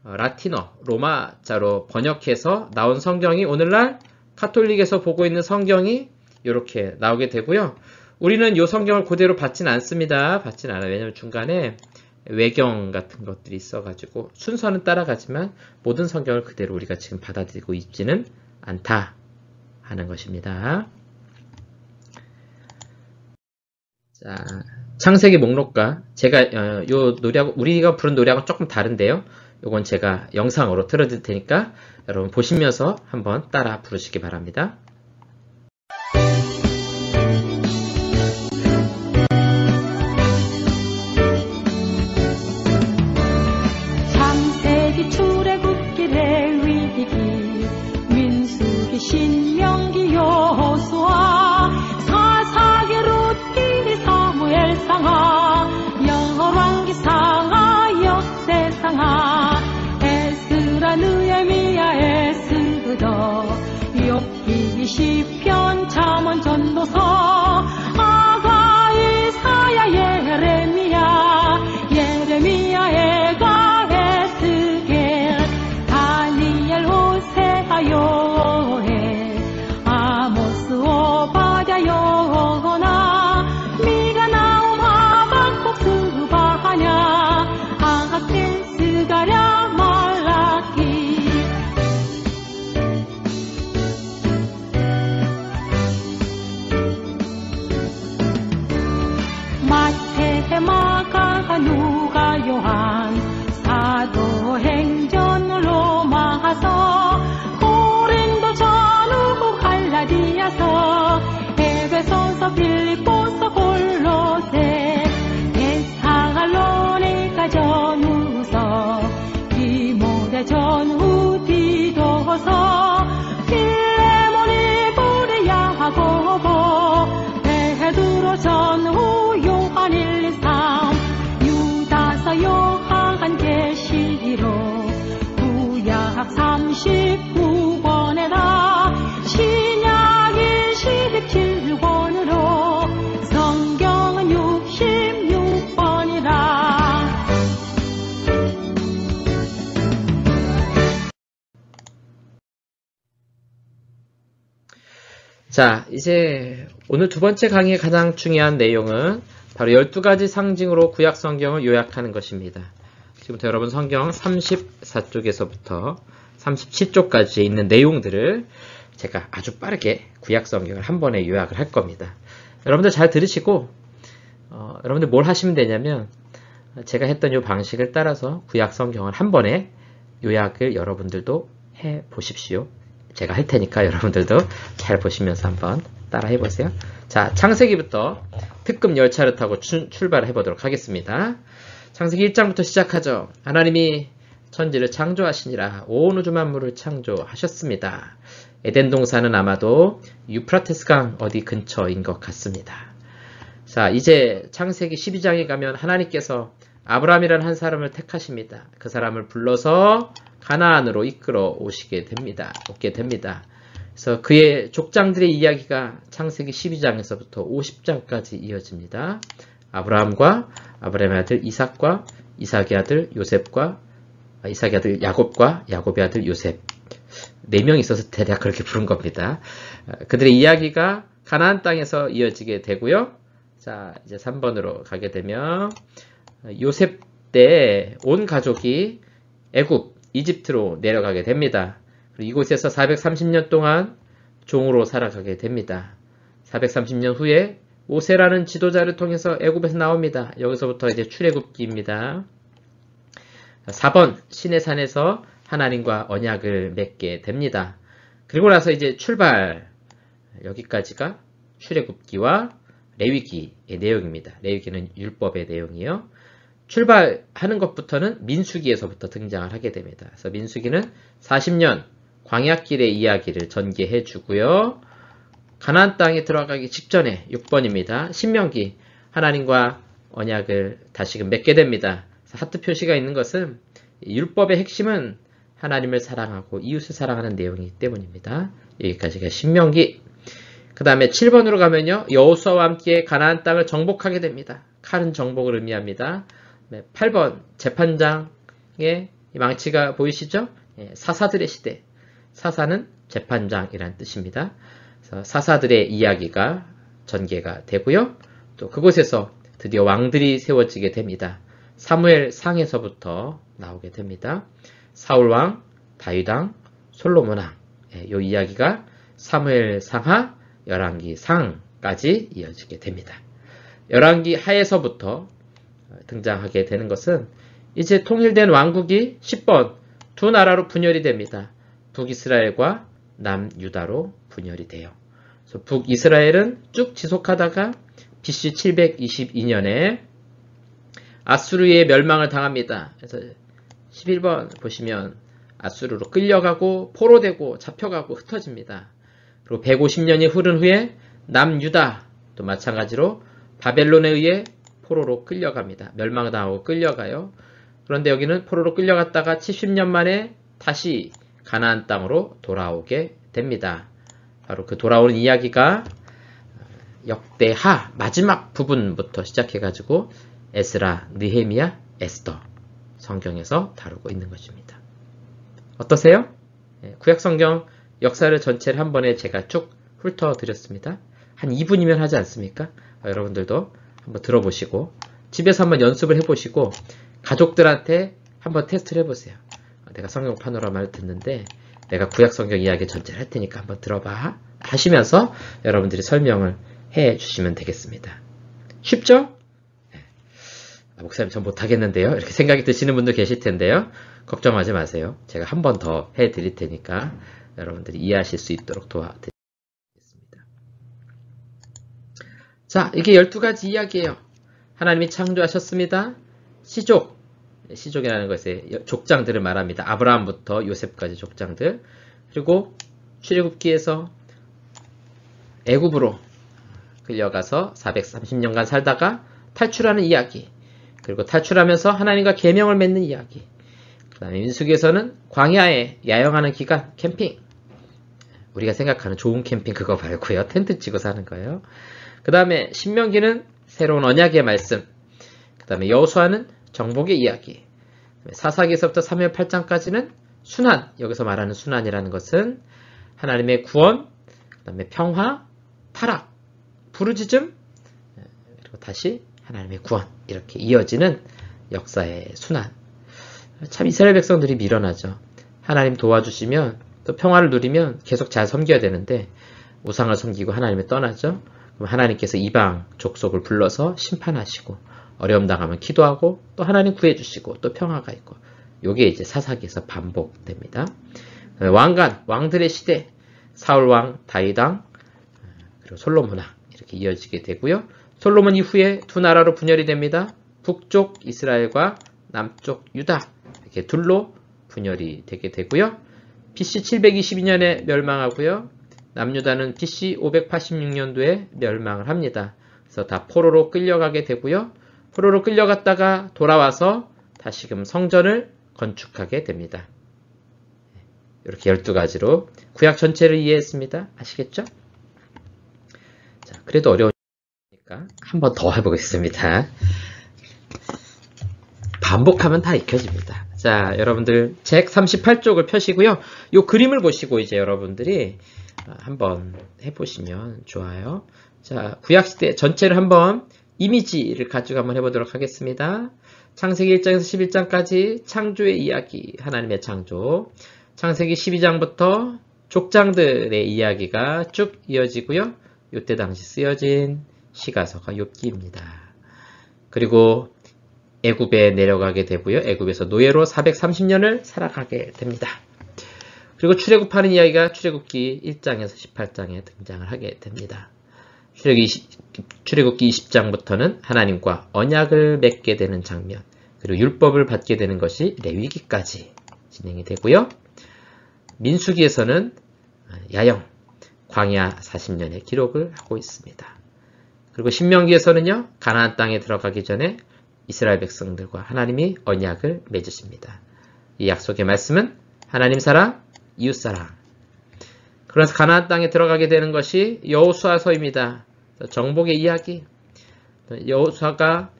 S1: 라틴어, 로마자로 번역해서 나온 성경이 오늘날 카톨릭에서 보고 있는 성경이 이렇게 나오게 되고요. 우리는 이 성경을 그대로 받진 않습니다. 받진 않아요. 왜냐하면 중간에 외경 같은 것들이 있어가지고 순서는 따라가지만 모든 성경을 그대로 우리가 지금 받아들이고 있지는 않다 하는 것입니다. 자, 창세기 목록과 제가 요 노래하고 우리가 부른 노래하고 조금 다른데요. 요건 제가 영상으로 틀어드릴 테니까 여러분 보시면서 한번 따라 부르시기 바랍니다.
S2: 창세기 출애굽기 레위기 민수기 신명기 여호수아 사사기 룻기 사무엘상하 열왕기상하 역대상하 에스라 느헤미야 에스더 욥기 시편 잠언 전도서 아가 이사야 예레미야 에가 에스겔 다니엘 호세아 요엘 아모스 오바댜 요나 미가 나움 하박국 스바냐 아하스 스가랴 말라키 마태 마가 누가 요한 사도행전 로마서 고린도 전후 갈라디아서 에베소서 빌립보서 골로새 데살로니가 전후서 디모데 전후 디도서 필레몬이 보레 야고보 베드로 전후 요한 1, 2, 3 유다서 요한 계시록 구약 39권에다 신약 27권으로 성경은 66번이라.
S1: 자, 이제 오늘 두 번째 강의의 가장 중요한 내용은 바로 12가지 상징으로 구약 성경을 요약하는 것입니다. 지금부터 여러분 성경 34쪽에서부터 37쪽까지 있는 내용들을 제가 아주 빠르게 구약 성경을 한 번에 요약을 할 겁니다. 여러분들 잘 들으시고 여러분들 뭘 하시면 되냐면 제가 했던 이 방식을 따라서 구약 성경을 한 번에 요약을 여러분들도 해 보십시오. 제가 할 테니까 여러분들도 잘 보시면서 한번 따라 해보세요. 자, 창세기부터 특급 열차를 타고 출발을 해보도록 하겠습니다. 창세기 1장부터 시작하죠. 하나님이 천지를 창조하시니라 온 우주 만물을 창조하셨습니다. 에덴 동산은 아마도 유프라테스 강 어디 근처인 것 같습니다. 자, 이제 창세기 12장에 가면 하나님께서 아브라함이라는 한 사람을 택하십니다. 그 사람을 불러서 가나안으로 이끌어 오게 됩니다. 그래서 그의 족장들의 이야기가 창세기 12장에서부터 50장까지 이어집니다. 아브라함과 아브라함의 아들 이삭과 이삭의 아들 요셉과 이삭의 아들 야곱과 야곱의 아들 요셉 4명이 있어서 대략 그렇게 부른 겁니다. 그들의 이야기가 가나안 땅에서 이어지게 되고요. 자, 이제 3번으로 가게 되면 요셉 때 온 가족이 애굽, 이집트로 내려가게 됩니다. 그리고 이곳에서 430년 동안 종으로 살아가게 됩니다. 430년 후에 모세라는 지도자를 통해서 애굽에서 나옵니다. 여기서부터 이제 출애굽기입니다. 4번 시내산에서 하나님과 언약을 맺게 됩니다. 그리고 나서 이제 출발, 여기까지가 출애굽기와 레위기의 내용입니다. 레위기는 율법의 내용이요. 출발하는 것부터는 민수기에서부터 등장을 하게 됩니다. 그래서 민수기는 40년 광야길의 이야기를 전개해 주고요. 가나안 땅에 들어가기 직전에 6번입니다. 신명기 하나님과 언약을 다시금 맺게 됩니다. 하트 표시가 있는 것은 율법의 핵심은 하나님을 사랑하고 이웃을 사랑하는 내용이기 때문입니다. 여기까지가 신명기. 그 다음에 7번으로 가면요. 여호수아와 함께 가나안 땅을 정복하게 됩니다. 칼은 정복을 의미합니다. 8번 재판장의 망치가 보이시죠? 사사들의 시대. 사사는 재판장이라는 뜻입니다. 그래서 사사들의 이야기가 전개가 되고요. 또 그곳에서 드디어 왕들이 세워지게 됩니다. 사무엘 상에서부터 나오게 됩니다. 사울왕, 다윗왕, 솔로몬왕. 이 이야기가 사무엘 상하, 열왕기 상까지 이어지게 됩니다. 열왕기 하에서부터 등장하게 되는 것은 이제 통일된 왕국이 10번 두 나라로 분열이 됩니다. 북이스라엘과 남유다로 분열이 돼요. 그래서 북이스라엘은 쭉 지속하다가 BC 722년에 아수르의 멸망을 당합니다. 그래서 11번 보시면 아수르로 끌려가고 포로되고 잡혀가고 흩어집니다. 그리고 150년이 흐른 후에 남유다 또 마찬가지로 바벨론에 의해 포로로 끌려갑니다. 멸망당하고 끌려가요. 그런데 여기는 포로로 끌려갔다가 70년 만에 다시 가나안 땅으로 돌아오게 됩니다. 바로 그 돌아오는 이야기가 역대하 마지막 부분부터 시작해가지고 에스라, 느헤미야, 에스더 성경에서 다루고 있는 것입니다. 어떠세요? 구약성경 역사를 전체를 한 번에 제가 쭉 훑어드렸습니다. 한 2분이면 하지 않습니까? 여러분들도 한번 들어보시고 집에서 한번 연습을 해보시고 가족들한테 한번 테스트를 해보세요. 내가 성경 파노라마를 듣는데 내가 구약성경 이야기 전체를 할 테니까 한번 들어봐 하시면서 여러분들이 설명을 해 주시면 되겠습니다. 쉽죠? 목사님 전 못하겠는데요. 이렇게 생각이 드시는 분도 계실 텐데요. 걱정하지 마세요. 제가 한 번 더 해드릴 테니까 여러분들이 이해하실 수 있도록 도와드리겠습니다. 자, 이게 12가지 이야기예요. 하나님이 창조하셨습니다. 시족이라는 것의 족장들을 말합니다. 아브라함부터 요셉까지 족장들. 그리고 출애굽기에서 애굽으로 끌려가서 430년간 살다가 탈출하는 이야기. 그리고 탈출하면서 하나님과 계명을 맺는 이야기. 그 다음에 민수기에서는 광야에 야영하는 기간, 캠핑. 우리가 생각하는 좋은 캠핑 그거 말고요. 텐트 치고 사는 거예요. 그 다음에 신명기는 새로운 언약의 말씀. 그 다음에 여호수아는 정복의 이야기. 사사기에서부터 사무엘 8장까지는 순환. 여기서 말하는 순환이라는 것은 하나님의 구원, 그 다음에 평화, 타락, 부르짖음, 그리고 다시 하나님의 구원. 이렇게 이어지는 역사의 순환. 참 이스라엘 백성들이 미련하죠. 하나님 도와주시면 또 평화를 누리면 계속 잘 섬겨야 되는데 우상을 섬기고 하나님을 떠나죠. 그럼 하나님께서 이방 족속을 불러서 심판하시고 어려움 당하면 기도하고 또 하나님 구해주시고 또 평화가 있고 요게 이제 사사기에서 반복됩니다. 왕들의 시대 사울왕, 다윗왕, 그리고 솔로몬왕 이렇게 이어지게 되고요. 솔로몬 이후에 두 나라로 분열이 됩니다. 북쪽 이스라엘과 남쪽 유다 이렇게 둘로 분열이 되게 되고요. BC 722년에 멸망하고요. 남유다는 BC 586년도에 멸망을 합니다. 그래서 다 포로로 끌려가게 되고요. 포로로 끌려갔다가 돌아와서 다시금 성전을 건축하게 됩니다. 이렇게 12가지로 구약 전체를 이해했습니다. 아시겠죠? 자, 그래도 어려우니까 한 번 더 해보겠습니다. 반복하면 다 익혀집니다. 자, 여러분들 책 38쪽을 펴시고요. 이 그림을 보시고 이제 여러분들이 한번 해보시면 좋아요. 자, 구약시대 전체를 한번 이미지를 가지고 한번 해보도록 하겠습니다. 창세기 1장에서 11장까지 창조의 이야기, 하나님의 창조. 창세기 12장부터 족장들의 이야기가 쭉 이어지고요. 이때 당시 쓰여진 시가서가 욥기입니다. 그리고 애굽에 내려가게 되고요. 애굽에서 노예로 430년을 살아가게 됩니다. 그리고 출애굽하는 이야기가 출애굽기 1장에서 18장에 등장을 하게 됩니다. 출애굽기 20장부터는 하나님과 언약을 맺게 되는 장면, 그리고 율법을 받게 되는 것이 레위기까지 진행이 되고요. 민수기에서는 야영, 광야 40년의 기록을 하고 있습니다. 그리고 신명기에서는요, 가나안 땅에 들어가기 전에 이스라엘 백성들과 하나님이 언약을 맺으십니다. 이 약속의 말씀은 하나님 사랑, 이웃 사랑. 그래서 가나안 땅에 들어가게 되는 것이 여호수아서입니다. 정복의 이야기. 여호수아가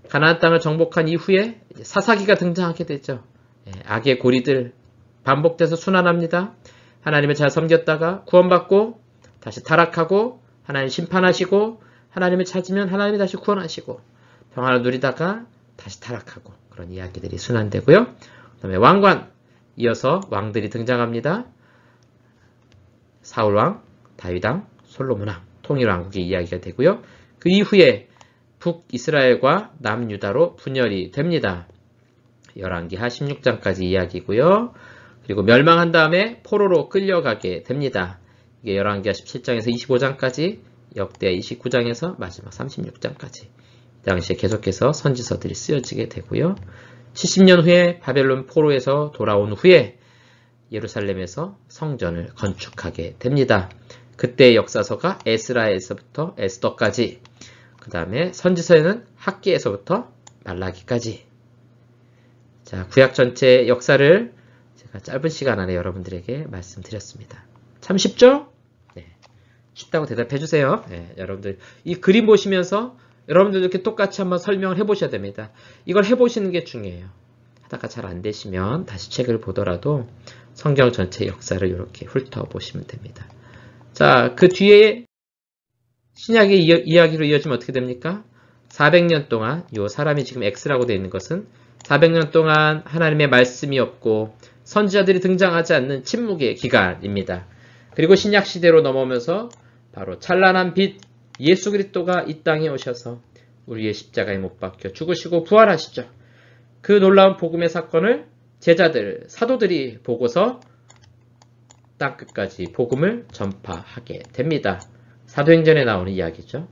S1: 가나안 땅을 정복한 이후에 사사기가 등장하게 되죠. 악의 고리들 반복돼서 순환합니다. 하나님을 잘 섬겼다가 구원받고 다시 타락하고 하나님 심판하시고 하나님을 찾으면 하나님이 다시 구원하시고 평화를 누리다가 다시 타락하고 그런 이야기들이 순환되고요. 그 다음에 왕관, 이어서 왕들이 등장합니다. 사울왕, 다윗왕, 솔로몬왕, 통일왕국의 이야기가 되고요. 그 이후에 북이스라엘과 남유다로 분열이 됩니다. 열왕기하 16장까지 이야기고요. 그리고 멸망한 다음에 포로로 끌려가게 됩니다. 이게 열왕기하 17장에서 25장까지, 역대 29장에서 마지막 36장까지. 이 당시에 계속해서 선지서들이 쓰여지게 되고요. 70년 후에 바벨론 포로에서 돌아온 후에 예루살렘에서 성전을 건축하게 됩니다. 그때의 역사서가 에스라에서부터 에스더까지, 그 다음에 선지서에는 학기에서부터 말라기까지. 자, 구약 전체 역사를 제가 짧은 시간 안에 여러분들에게 말씀드렸습니다. 참 쉽죠? 네. 쉽다고 대답해 주세요. 네, 여러분들 이 그림 보시면서 여러분들 이렇게 똑같이 한번 설명을 해보셔야 됩니다. 이걸 해보시는 게 중요해요. 하다가 잘 안 되시면 다시 책을 보더라도 성경 전체 역사를 이렇게 훑어보시면 됩니다. 자, 그 뒤에 신약의 이야기로 이어지면 어떻게 됩니까? 400년 동안 이 사람이 지금 X라고 되어 있는 것은 400년 동안 하나님의 말씀이 없고 선지자들이 등장하지 않는 침묵의 기간입니다. 그리고 신약 시대로 넘어오면서 바로 찬란한 빛 예수 그리스도가 이 땅에 오셔서 우리의 십자가에 못 박혀 죽으시고 부활하시죠. 그 놀라운 복음의 사건을 제자들, 사도들이 보고서 땅끝까지 복음을 전파하게 됩니다. 사도행전에 나오는 이야기죠.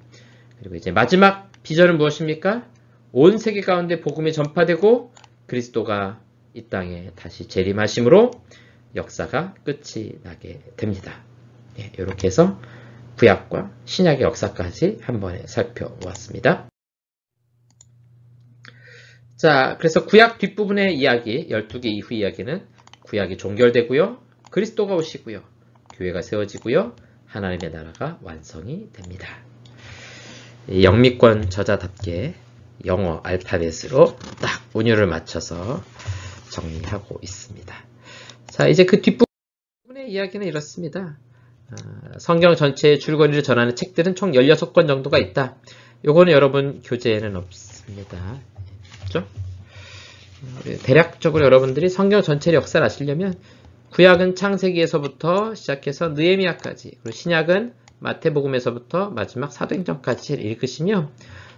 S1: 그리고 이제 마지막 비전은 무엇입니까? 온 세계 가운데 복음이 전파되고 그리스도가 이 땅에 다시 재림하심으로 역사가 끝이 나게 됩니다. 네, 이렇게 해서 구약과 신약의 역사까지 한 번에 살펴보았습니다. 자, 그래서 구약 뒷부분의 이야기, 12개 이후 이야기는 구약이 종결되고요. 그리스도가 오시고요. 교회가 세워지고요. 하나님의 나라가 완성이 됩니다. 영미권 저자답게 영어 알파벳으로 딱 운율을 맞춰서 정리하고 있습니다. 자, 이제 그 뒷부분의 이야기는 이렇습니다. 성경 전체의 줄거리를 전하는 책들은 총 16권 정도가 있다. 요거는 여러분 교재에는 없습니다. 그렇죠? 대략적으로 여러분들이 성경 전체의 역사를 아시려면 구약은 창세기에서부터 시작해서 느헤미야까지, 그리고 신약은 마태복음에서부터 마지막 사도행전까지 읽으시면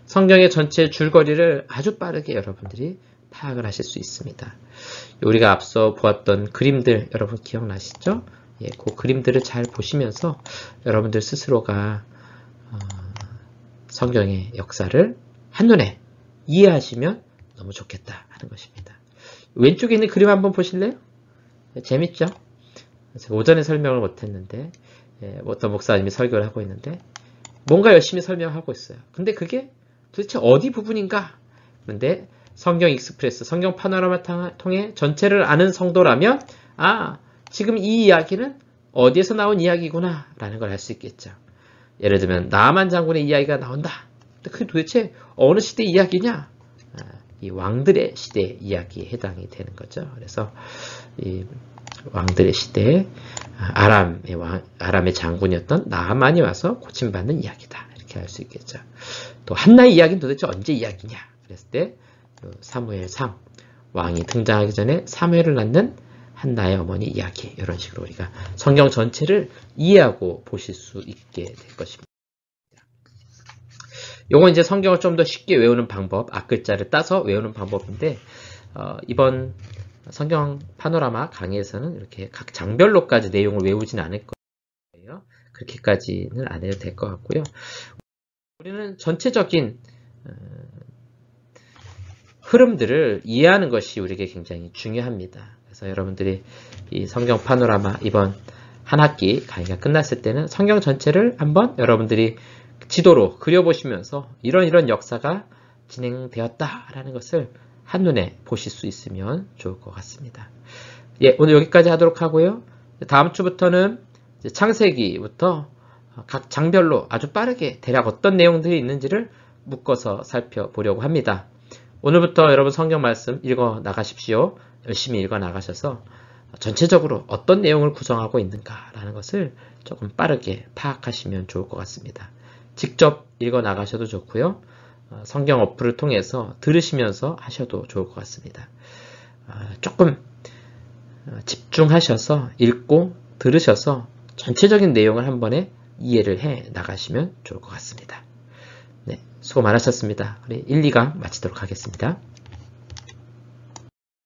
S1: 성경의 전체 줄거리를 아주 빠르게 여러분들이 파악을 하실 수 있습니다. 우리가 앞서 보았던 그림들 여러분 기억나시죠? 예, 그 그림들을 잘 보시면서 여러분들 스스로가 성경의 역사를 한눈에 이해하시면 너무 좋겠다 하는 것입니다. 왼쪽에 있는 그림 한번 보실래요? 재밌죠? 제가 오전에 설명을 못했는데 어떤 목사님이 설교를 하고 있는데 뭔가 열심히 설명하고 있어요. 근데 그게 도대체 어디 부분인가? 그런데 성경 익스프레스, 성경 파노라마를 통해 전체를 아는 성도라면 지금 이 이야기는 어디에서 나온 이야기구나 라는 걸 알 수 있겠죠. 예를 들면 나아만 장군의 이야기가 나온다. 근데 그게 도대체 어느 시대 이야기냐? 이 왕들의 시대 이야기에 해당이 되는 거죠. 그래서 이 왕들의 시대에 아람의 장군이었던 나아만이 와서 고침받는 이야기다. 이렇게 알 수 있겠죠. 또 한나의 이야기는 도대체 언제 이야기냐? 그랬을 때 사무엘상 왕이 등장하기 전에 사무엘을 낳는 한나의 어머니 이야기, 이런 식으로 우리가 성경 전체를 이해하고 보실 수 있게 될 것입니다. 요건 이제 성경을 좀 더 쉽게 외우는 방법, 앞글자를 따서 외우는 방법인데 이번 성경 파노라마 강의에서는 이렇게 각 장별로까지 내용을 외우지는 않을 거예요. 그렇게까지는 안 해도 될 것 같고요. 우리는 전체적인 흐름들을 이해하는 것이 우리에게 굉장히 중요합니다. 그래서 여러분들이 이 성경 파노라마 이번 한 학기 강의가 끝났을 때는 성경 전체를 한번 여러분들이 지도로 그려보시면서 이런 역사가 진행되었다라는 것을 한눈에 보실 수 있으면 좋을 것 같습니다. 예, 오늘 여기까지 하도록 하고요. 다음 주부터는 창세기부터 각 장별로 아주 빠르게 대략 어떤 내용들이 있는지를 묶어서 살펴보려고 합니다. 오늘부터 여러분 성경 말씀 읽어 나가십시오. 열심히 읽어 나가셔서 전체적으로 어떤 내용을 구성하고 있는가라는 것을 조금 빠르게 파악하시면 좋을 것 같습니다. 직접 읽어 나가셔도 좋고요. 성경 어플을 통해서 들으시면서 하셔도 좋을 것 같습니다. 조금 집중하셔서 읽고 들으셔서 전체적인 내용을 한 번에 이해를 해 나가시면 좋을 것 같습니다. 네, 수고 많으셨습니다. 우리 1, 2강 마치도록 하겠습니다.